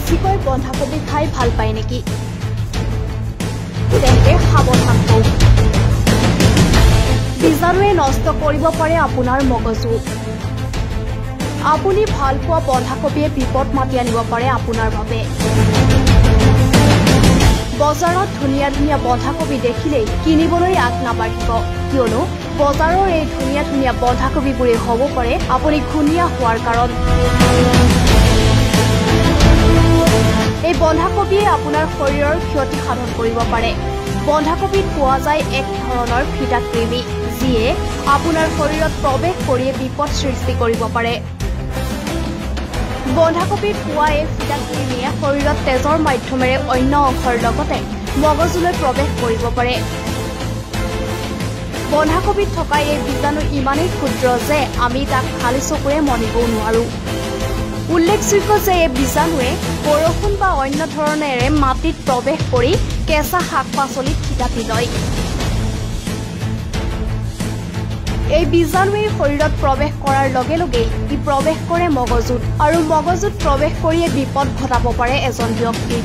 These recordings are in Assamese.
বেছিকৈ বন্ধাকবি খাই ভাল পায় নেকি? তেন্তে সাৱধান হওক। বীজাণুৱে নষ্ট কৰিব পাৰে আপোনাৰ মগজু। আপুনি ভাল পোৱা বন্ধাকবিয়ে বিপদ মাতি আনিব পাৰে আপোনাৰ বাবে। বজাৰত ধুনীয়া ধুনীয়া বন্ধাকবি দেখিলেই কিনিবলৈ আগ নাবাঢ়িব, কিয়নো বজাৰৰ এই ধুনীয়া ধুনীয়া বন্ধাকবিবোৰে হ'ব পাৰে আপুনি ঘূণীয়া হোৱাৰ কাৰণ। এই বন্ধাকবিয়ে আপোনাৰ শৰীৰৰ ক্ষতি সাধন কৰিব পাৰে। বন্ধাকবিত পোৱা যায় এক ধৰণৰ ভিটাক্ৰিমি, যিয়ে আপোনাৰ শৰীৰত প্ৰৱেশ কৰি বিপদ সৃষ্টি কৰিব পাৰে। বন্ধাকবিত পোৱা এই ভিটাক্ৰিমিয়ে শৰীৰত তেজৰ মাধ্যমেৰে অন্য অংশৰ লগতে মগজুলৈ প্ৰৱেশ কৰিব পাৰে। বন্ধাকবিত থকা এই বীজাণু ইমানেই ক্ষুদ্ৰ যে আমি তাক খালী চকুৰে মনিবও নোৱাৰো। উল্লেখযোগ্য যে এই বীজাণুৱে বৰষুণ বা অন্য ধৰণেৰে মাটিত প্ৰৱেশ কৰি কেঁচা শাক পাচলিত থিতাপি লয়। এই বীজাণুৱে শৰীৰত প্ৰৱেশ কৰাৰ লগে লগে ই প্ৰৱেশ কৰে মগজুত, আৰু মগজুত প্ৰৱেশ কৰিয়ে বিপদ ঘটাব পাৰে এজন ব্যক্তিক।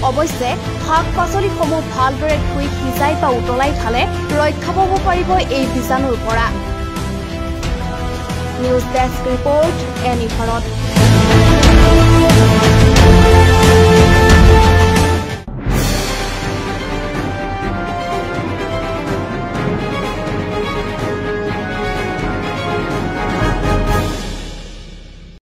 অৱশ্যে শাক পাচলিসমূহ ভালদৰে ধুই সিজাই বা উতলাই খালে ৰক্ষা পাব পাৰিব এই বীজাণুৰ পৰা। News desk report, any Bharat.